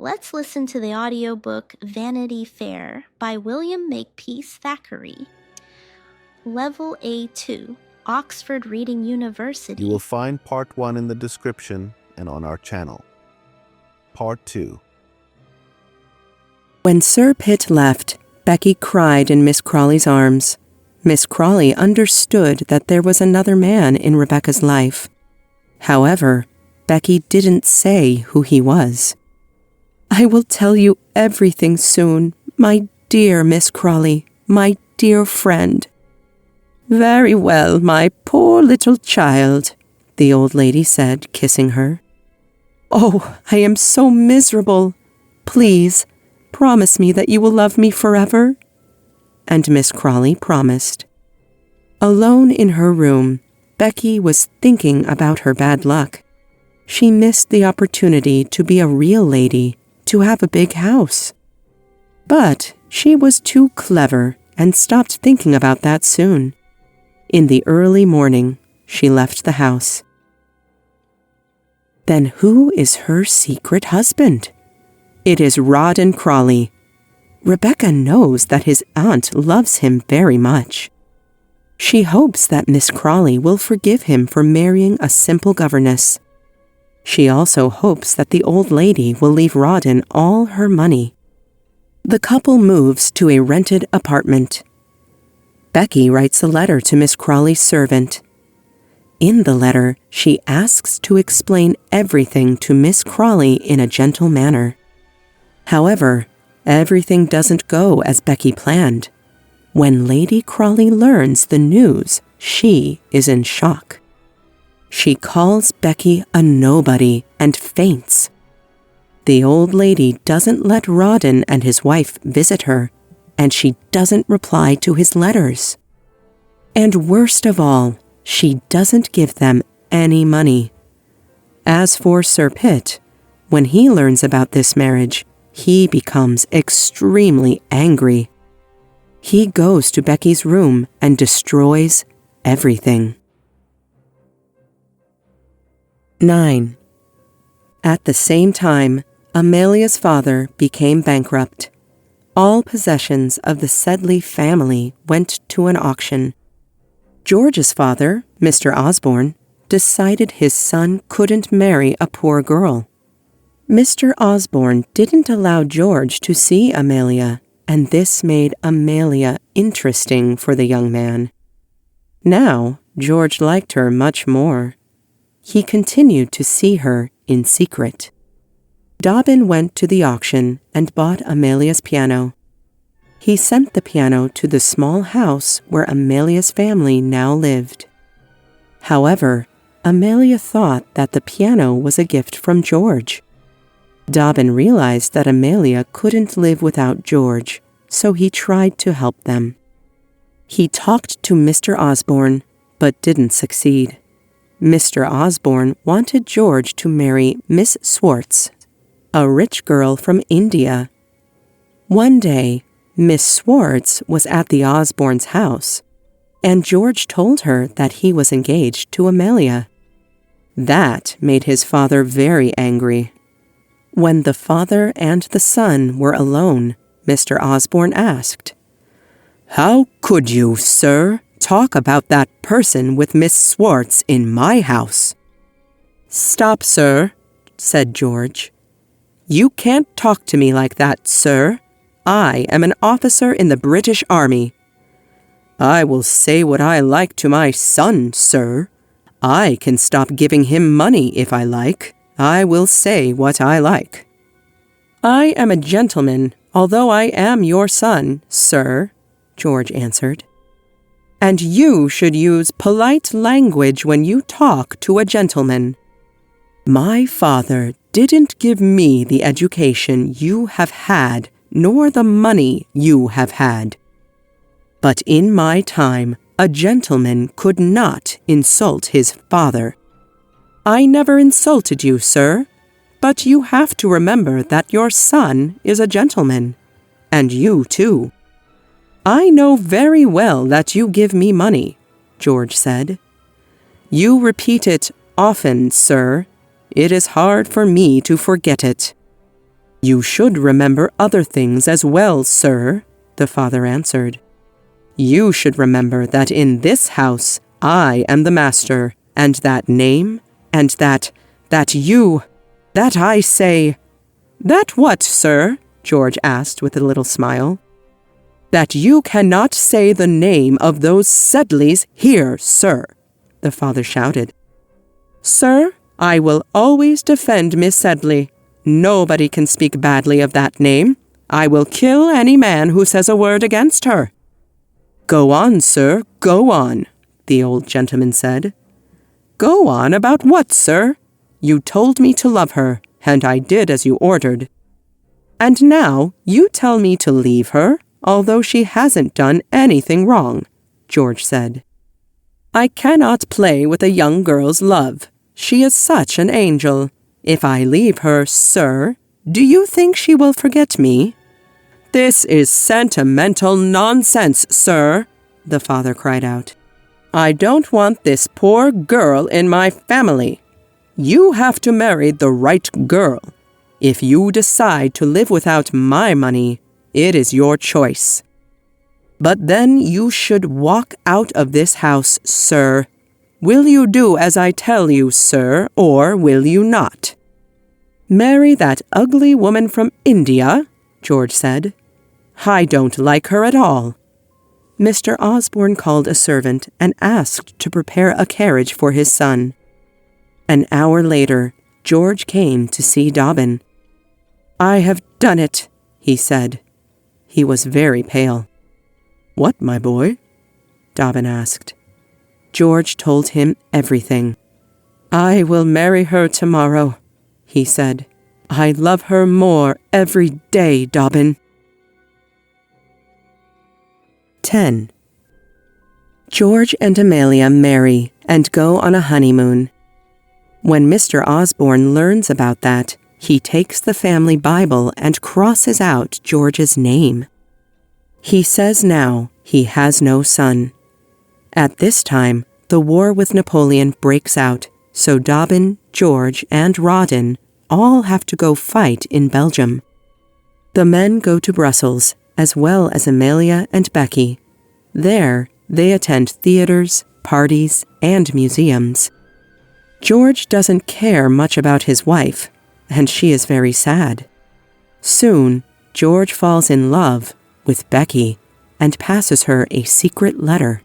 Let's listen to the audiobook Vanity Fair by William Makepeace Thackeray. Level A2, Oxford Reading University. You will find Part 1 in the description and on our channel. Part 2. When Sir Pitt left, Becky cried in Miss Crawley's arms. Miss Crawley understood that there was another man in Rebecca's life. However, Becky didn't say who he was. "I will tell you everything soon, my dear Miss Crawley, my dear friend." "Very well, my poor little child," the old lady said, kissing her. "Oh, I am so miserable. Please, promise me that you will love me forever." And Miss Crawley promised. Alone in her room, Becky was thinking about her bad luck. She missed the opportunity to be a real lady, to have a big house. But she was too clever and stopped thinking about that soon. In the early morning, she left the house. Then who is her secret husband? It is Rawdon Crawley. Rebecca knows that his aunt loves him very much. She hopes that Miss Crawley will forgive him for marrying a simple governess. She also hopes that the old lady will leave Rawdon all her money. The couple moves to a rented apartment. Becky writes a letter to Miss Crawley's servant. In the letter, she asks to explain everything to Miss Crawley in a gentle manner. However, everything doesn't go as Becky planned. When Lady Crawley learns the news, she is in shock. She calls Becky a nobody and faints. The old lady doesn't let Rawdon and his wife visit her, and she doesn't reply to his letters. And worst of all, she doesn't give them any money. As for Sir Pitt, when he learns about this marriage, he becomes extremely angry. He goes to Becky's room and destroys everything. 9. At the same time, Amelia's father became bankrupt. All possessions of the Sedley family went to an auction. George's father, Mr. Osborne, decided his son couldn't marry a poor girl. Mr. Osborne didn't allow George to see Amelia, and this made Amelia interesting for the young man. Now, George liked her much more. He continued to see her in secret. Dobbin went to the auction and bought Amelia's piano. He sent the piano to the small house where Amelia's family now lived. However, Amelia thought that the piano was a gift from George. Dobbin realized that Amelia couldn't live without George, so he tried to help them. He talked to Mr. Osborne, but didn't succeed. Mr. Osborne wanted George to marry Miss Swartz, a rich girl from India. One day, Miss Swartz was at the Osbornes' house, and George told her that he was engaged to Amelia. That made his father very angry. When the father and the son were alone, Mr. Osborne asked, "How could you, sir, talk about that person with Miss Swartz in my house?" "Stop, sir," said George. "You can't talk to me like that, sir. I am an officer in the British Army." "I will say what I like to my son, sir. I can stop giving him money if I like. I will say what I like." "I am a gentleman, although I am your son, sir," George answered. "And you should use polite language when you talk to a gentleman. My father didn't give me the education you have had, nor the money you have had. But in my time, a gentleman could not insult his father. I never insulted you, sir, but you have to remember that your son is a gentleman, and you too." "I know very well that you give me money," George said. "You repeat it often, sir. It is hard for me to forget it." You should remember other things as well, sir, the father answered. You should remember that in this house I am the master, and that name, and that I say— That what, sir? George asked with a little smile. That you cannot say the name of those Sedleys here, sir, the father shouted. Sir, I will always defend Miss Sedley. Nobody can speak badly of that name. I will kill any man who says a word against her. Go on, sir, go on, the old gentleman said. Go on about what, sir? You told me to love her, and I did as you ordered. And now you tell me to leave her, although she hasn't done anything wrong, George said. I cannot play with a young girl's love. She is such an angel. If I leave her, sir, do you think she will forget me? This is sentimental nonsense, sir, the father cried out. I don't want this poor girl in my family. You have to marry the right girl. If you decide to live without my money, it is your choice. But then you should walk out of this house, sir. Will you do as I tell you, sir, or will you not? Marry that ugly woman from India, George said. I don't like her at all. Mr. Osborne called a servant and asked to prepare a carriage for his son. An hour later, George came to see Dobbin. I have done it, he said. He was very pale. What, my boy? Dobbin asked. George told him everything. I will marry her tomorrow, he said. I love her more every day, Dobbin. 10. George and Amelia marry and go on a honeymoon. When Mr. Osborne learns about that, he takes the family Bible and crosses out George's name. He says now he has no son. At this time, the war with Napoleon breaks out, so Dobbin, George, and Rawdon all have to go fight in Belgium. The men go to Brussels, as well as Amelia and Becky. There, they attend theaters, parties, and museums. George doesn't care much about his wife, and she is very sad. Soon, George falls in love with Becky and passes her a secret letter.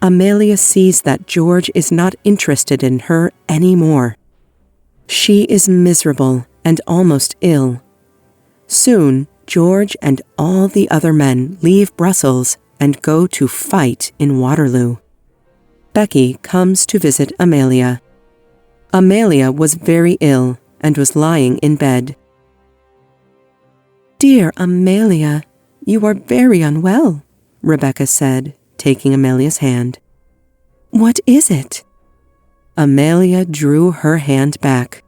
Amelia sees that George is not interested in her anymore. She is miserable and almost ill. Soon, George and all the other men leave Brussels and go to fight in Waterloo. Becky comes to visit Amelia. Amelia was very ill and was lying in bed. Dear Amelia, you are very unwell, Rebecca said, taking Amelia's hand. What is it? Amelia drew her hand back.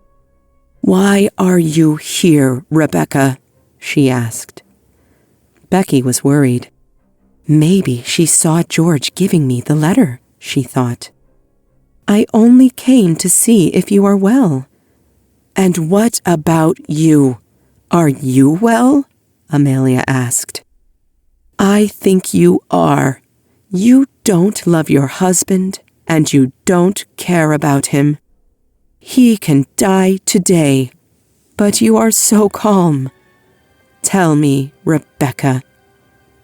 Why are you here, Rebecca? She asked. Becky was worried. Maybe she saw George giving me the letter, she thought. I only came to see if you are well. And what about you? Are you well? Amelia asked. I think you are. You don't love your husband, and you don't care about him. He can die today, but you are so calm. Tell me, Rebecca,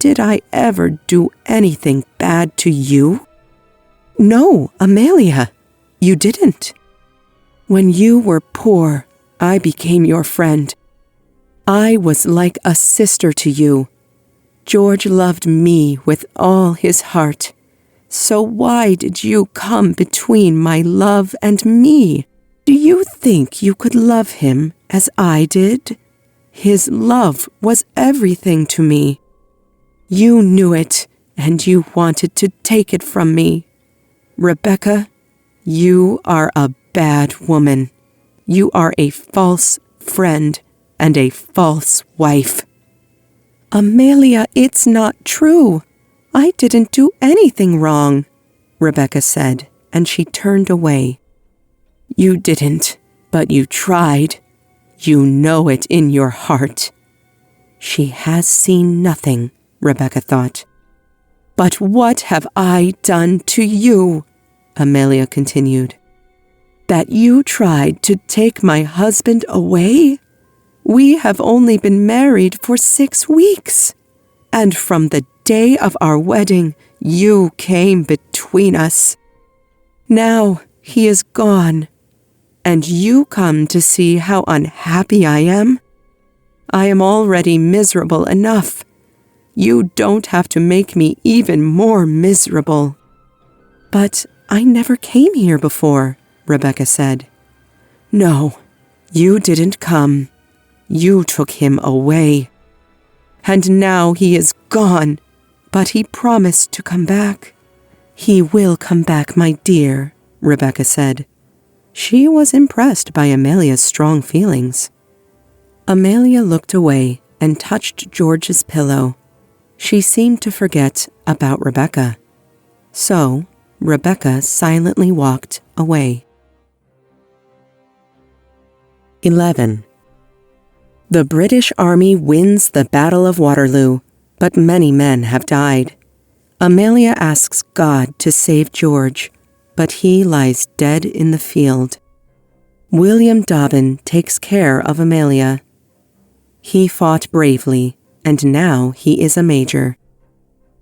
did I ever do anything bad to you? No, Amelia, you didn't. When you were poor, I became your friend. I was like a sister to you. George loved me with all his heart. So why did you come between my love and me? Do you think you could love him as I did? His love was everything to me. You knew it, and you wanted to take it from me. Rebecca, you are a bad woman. You are a false friend and a false wife. Amelia, it's not true. I didn't do anything wrong, Rebecca said, and she turned away. You didn't, but you tried. You know it in your heart. She has seen nothing, Rebecca thought. But what have I done to you? Amelia continued. That you tried to take my husband away? We have only been married for 6 weeks, and from the day of our wedding, you came between us. Now he is gone, and you come to see how unhappy I am? I am already miserable enough. You don't have to make me even more miserable. But I never came here before, Rebecca said. No, you didn't come. You took him away. And now he is gone, but he promised to come back. He will come back, my dear, Rebecca said. She was impressed by Amelia's strong feelings. Amelia looked away and touched George's pillow. She seemed to forget about Rebecca. So, Rebecca silently walked away. 11. The British Army wins the Battle of Waterloo, but many men have died. Amelia asks God to save George, but he lies dead in the field. William Dobbin takes care of Amelia. He fought bravely, and now he is a major.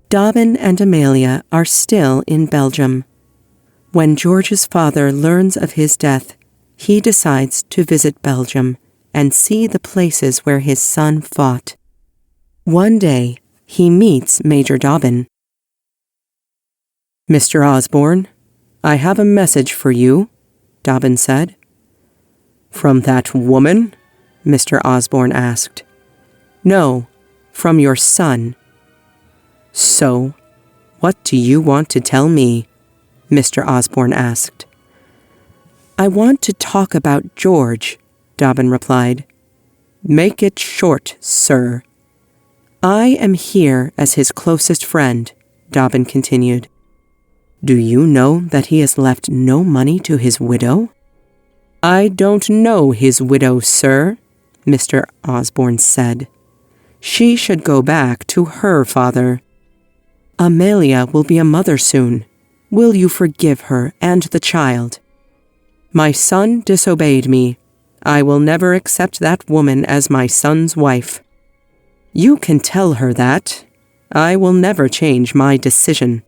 Dobbin and Amelia are still in Belgium. When George's father learns of his death, he decides to visit Belgium and see the places where his son fought. One day, he meets Major Dobbin. Mr. Osborne, I have a message for you, Dobbin said. From that woman? Mr. Osborne asked. No, from your son. So, what do you want to tell me? Mr. Osborne asked. I want to talk about George, Dobbin replied. Make it short, sir. I am here as his closest friend, Dobbin continued. Do you know that he has left no money to his widow? I don't know his widow, sir, Mr. Osborne said. She should go back to her father. Amelia will be a mother soon. Will you forgive her and the child? My son disobeyed me. I will never accept that woman as my son's wife. You can tell her that. I will never change my decision.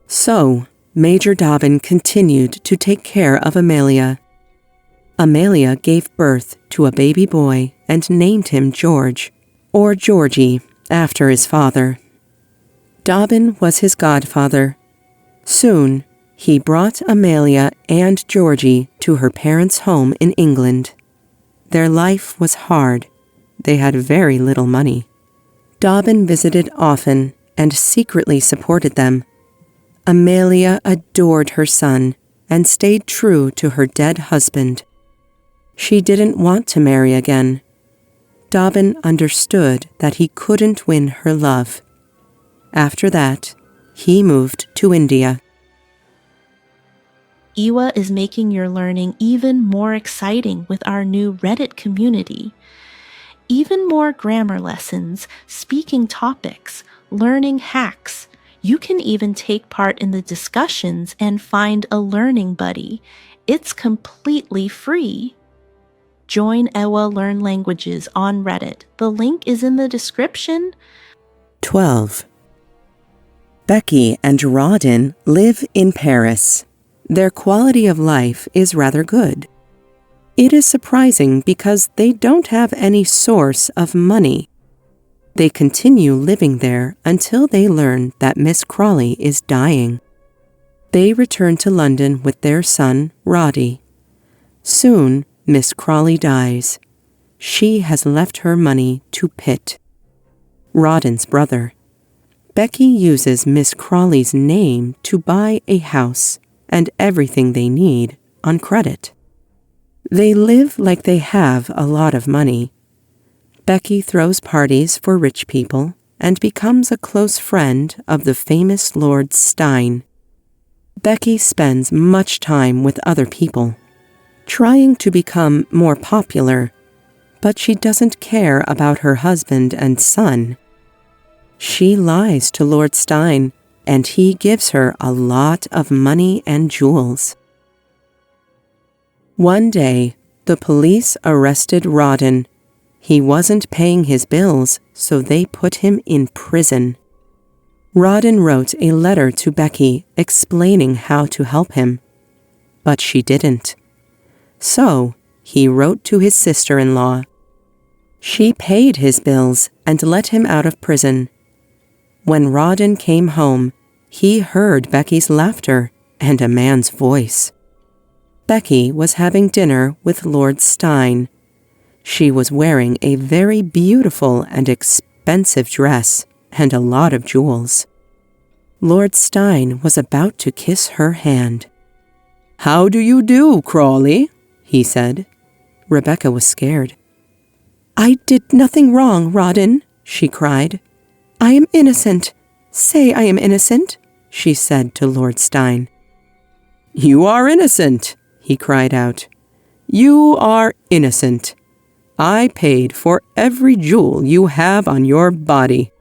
So, Major Dobbin continued to take care of Amelia. Amelia gave birth to a baby boy and named him George, or Georgie, after his father. Dobbin was his godfather. Soon, he brought Amelia and Georgie to her parents' home in England. Their life was hard. They had very little money. Dobbin visited often and secretly supported them. Amelia adored her son and stayed true to her dead husband. She didn't want to marry again. Dobbin understood that he couldn't win her love. After that, he moved to India. Iwa is making your learning even more exciting with our new Reddit community. Even more grammar lessons, speaking topics, learning hacks. You can even take part in the discussions and find a learning buddy. It's completely free. Join Ewa Learn Languages on Reddit. The link is in the description. 12. Becky and Rawdon live in Paris. Their quality of life is rather good. It is surprising because they don't have any source of money. They continue living there until they learn that Miss Crawley is dying. They return to London with their son, Roddy. Soon, Miss Crawley dies. She has left her money to Pitt, Rawdon's brother. Becky uses Miss Crawley's name to buy a house and everything they need on credit. They live like they have a lot of money. Becky throws parties for rich people and becomes a close friend of the famous Lord Stein. Becky spends much time with other people. Trying to become more popular, but she doesn't care about her husband and son. She lies to Lord Stein, and he gives her a lot of money and jewels. One day, the police arrested Rawdon. He wasn't paying his bills, so they put him in prison. Rawdon wrote a letter to Becky explaining how to help him, but she didn't. So, he wrote to his sister-in-law. She paid his bills and let him out of prison. When Rawdon came home, he heard Becky's laughter and a man's voice. Becky was having dinner with Lord Stein. She was wearing a very beautiful and expensive dress and a lot of jewels. Lord Stein was about to kiss her hand. "How do you do, Crawley?" he said. Rebecca was scared. "I did nothing wrong, Rawdon," she cried. "I am innocent. Say I am innocent," she said to Lord Stein. "You are innocent," he cried out. "You are innocent. I paid for every jewel you have on your body.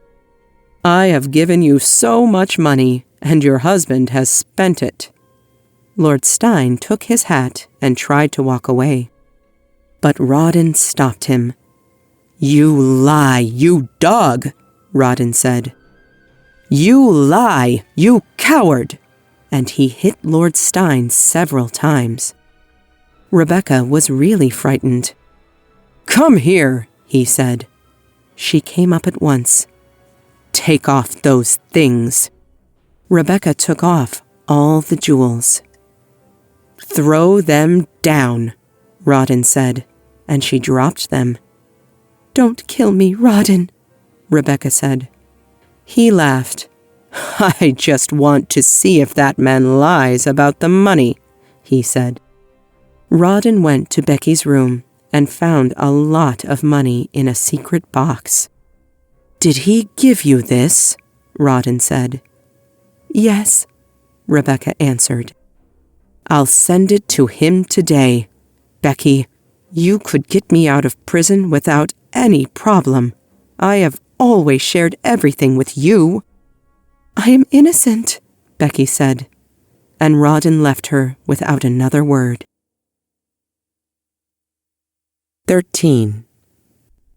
I have given you so much money, and your husband has spent it." Lord Stein took his hat and tried to walk away. But Rawdon stopped him. "You lie, you dog," Rawdon said. "You lie, you coward!" And he hit Lord Stein several times. Rebecca was really frightened. "Come here," he said. She came up at once. "Take off those things." Rebecca took off all the jewels. "Throw them down," Rawdon said, and she dropped them. "Don't kill me, Rawdon," Rebecca said. He laughed. "I just want to see if that man lies about the money," he said. Rawdon went to Becky's room and found a lot of money in a secret box. "Did he give you this?" Rawdon said. "Yes," Rebecca answered. "I'll send it to him today. Becky, you could get me out of prison without any problem. I have always shared everything with you." "I am innocent," Becky said, and Rawdon left her without another word. 13.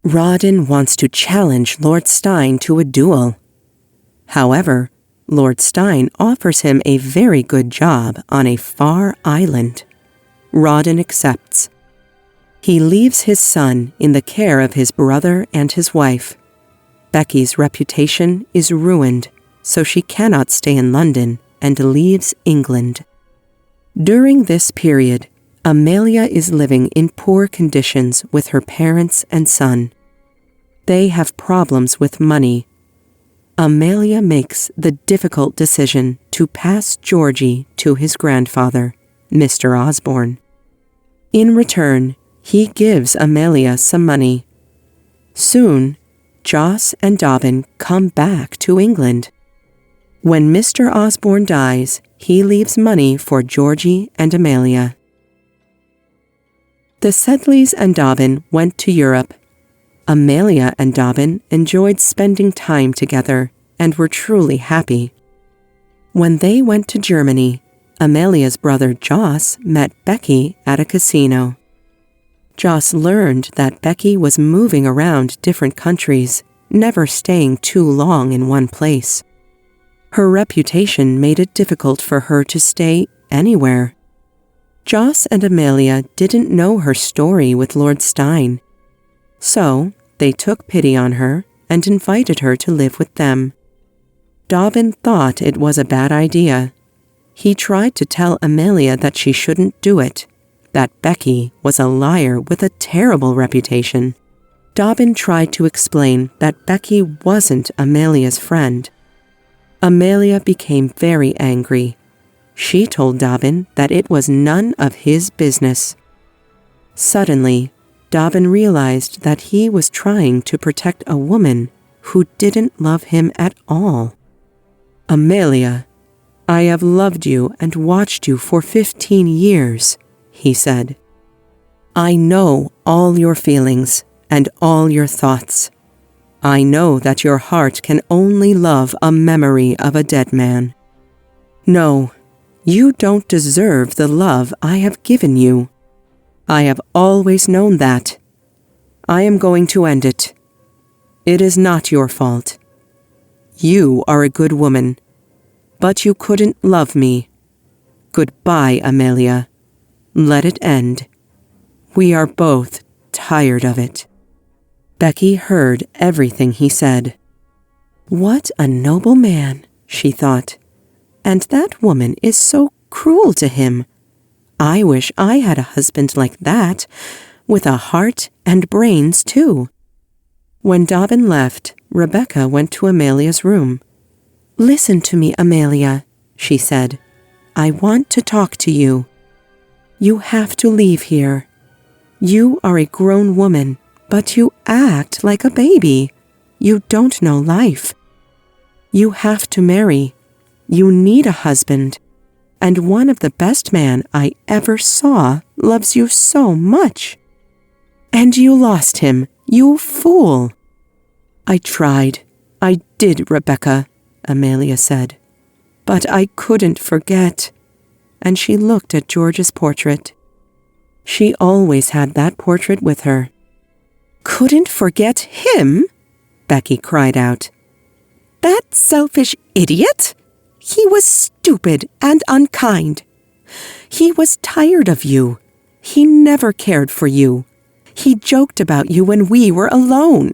Rawdon wants to challenge Lord Stein to a duel. However, Lord Stein offers him a very good job on a far island. Rawdon accepts. He leaves his son in the care of his brother and his wife. Becky's reputation is ruined, so she cannot stay in London and leaves England. During this period, Amelia is living in poor conditions with her parents and son. They have problems with money. Amelia makes the difficult decision to pass Georgie to his grandfather, Mr. Osborne. In return, he gives Amelia some money. Soon, Joss and Dobbin come back to England. When Mr. Osborne dies, he leaves money for Georgie and Amelia. The Sedleys and Dobbin went to Europe. Amelia and Dobbin enjoyed spending time together and were truly happy. When they went to Germany, Amelia's brother Joss met Becky at a casino. Joss learned that Becky was moving around different countries, never staying too long in one place. Her reputation made it difficult for her to stay anywhere. Joss and Amelia didn't know her story with Lord Stein, so they took pity on her and invited her to live with them. Dobbin thought it was a bad idea. He tried to tell Amelia that she shouldn't do it, that Becky was a liar with a terrible reputation. Dobbin tried to explain that Becky wasn't Amelia's friend. Amelia became very angry. She told Dobbin that it was none of his business. Suddenly, Dobbin realized that he was trying to protect a woman who didn't love him at all. "Amelia, I have loved you and watched you for 15 years, he said. "I know all your feelings, and all your thoughts. I know that your heart can only love a memory of a dead man. No, you don't deserve the love I have given you. I have always known that. I am going to end it. It is not your fault. You are a good woman, but you couldn't love me. Goodbye, Amelia. Let it end. We are both tired of it." Becky heard everything he said. What a noble man, she thought. And that woman is so cruel to him. I wish I had a husband like that, with a heart and brains too. When Dobbin left, Rebecca went to Amelia's room. "Listen to me, Amelia," she said. "I want to talk to you. You have to leave here. You are a grown woman, but you act like a baby. You don't know life. You have to marry. You need a husband. And one of the best men I ever saw loves you so much. And you lost him, you fool." "I tried. I did, Rebecca," Amelia said. "But I couldn't forget." And she looked at George's portrait. She always had that portrait with her. "Couldn't forget him?" Becky cried out. "That selfish idiot! He was stupid and unkind. He was tired of you. He never cared for you. He joked about you when we were alone.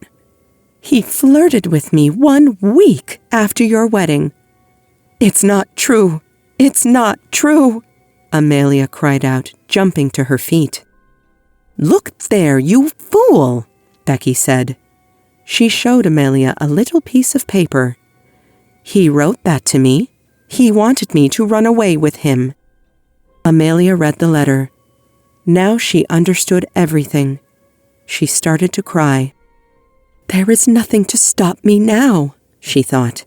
He flirted with me 1 week after your wedding." "It's not true. It's not true," Amelia cried out, jumping to her feet. "Look there, you fool," Becky said. She showed Amelia a little piece of paper. "He wrote that to me. He wanted me to run away with him." Amelia read the letter. Now she understood everything. She started to cry. "There is nothing to stop me now," she thought.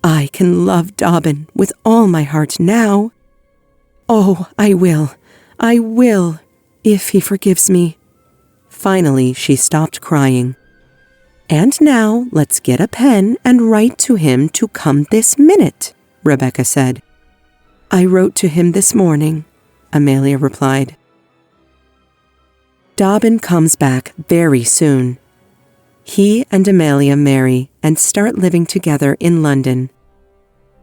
"I can love Dobbin with all my heart now. Oh, I will, if he forgives me." Finally, she stopped crying. "And now let's get a pen and write to him to come this minute," Rebecca said. "I wrote to him this morning," Amelia replied. Dobbin comes back very soon. He and Amelia marry and start living together in London.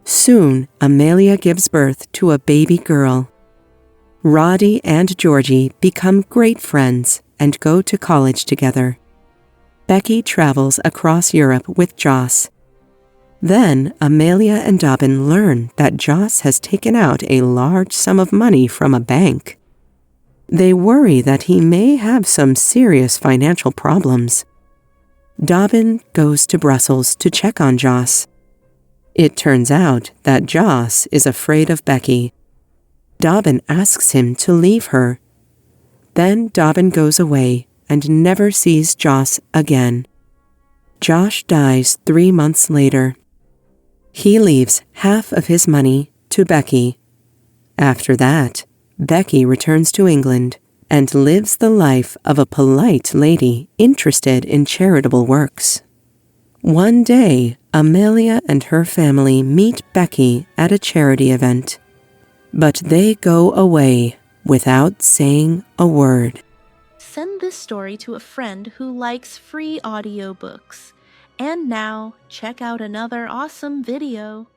Soon, Amelia gives birth to a baby girl. Roddy and Georgie become great friends and go to college together. Becky travels across Europe with Joss. Then Amelia and Dobbin learn that Joss has taken out a large sum of money from a bank. They worry that he may have some serious financial problems. Dobbin goes to Brussels to check on Joss. It turns out that Joss is afraid of Becky. Dobbin asks him to leave her. Then Dobbin goes away and never sees Joss again. Josh dies 3 months later. He leaves half of his money to Becky. After that, Becky returns to England and lives the life of a polite lady interested in charitable works. One day, Amelia and her family meet Becky at a charity event. But they go away without saying a word. Send this story to a friend who likes free audiobooks. And now, check out another awesome video.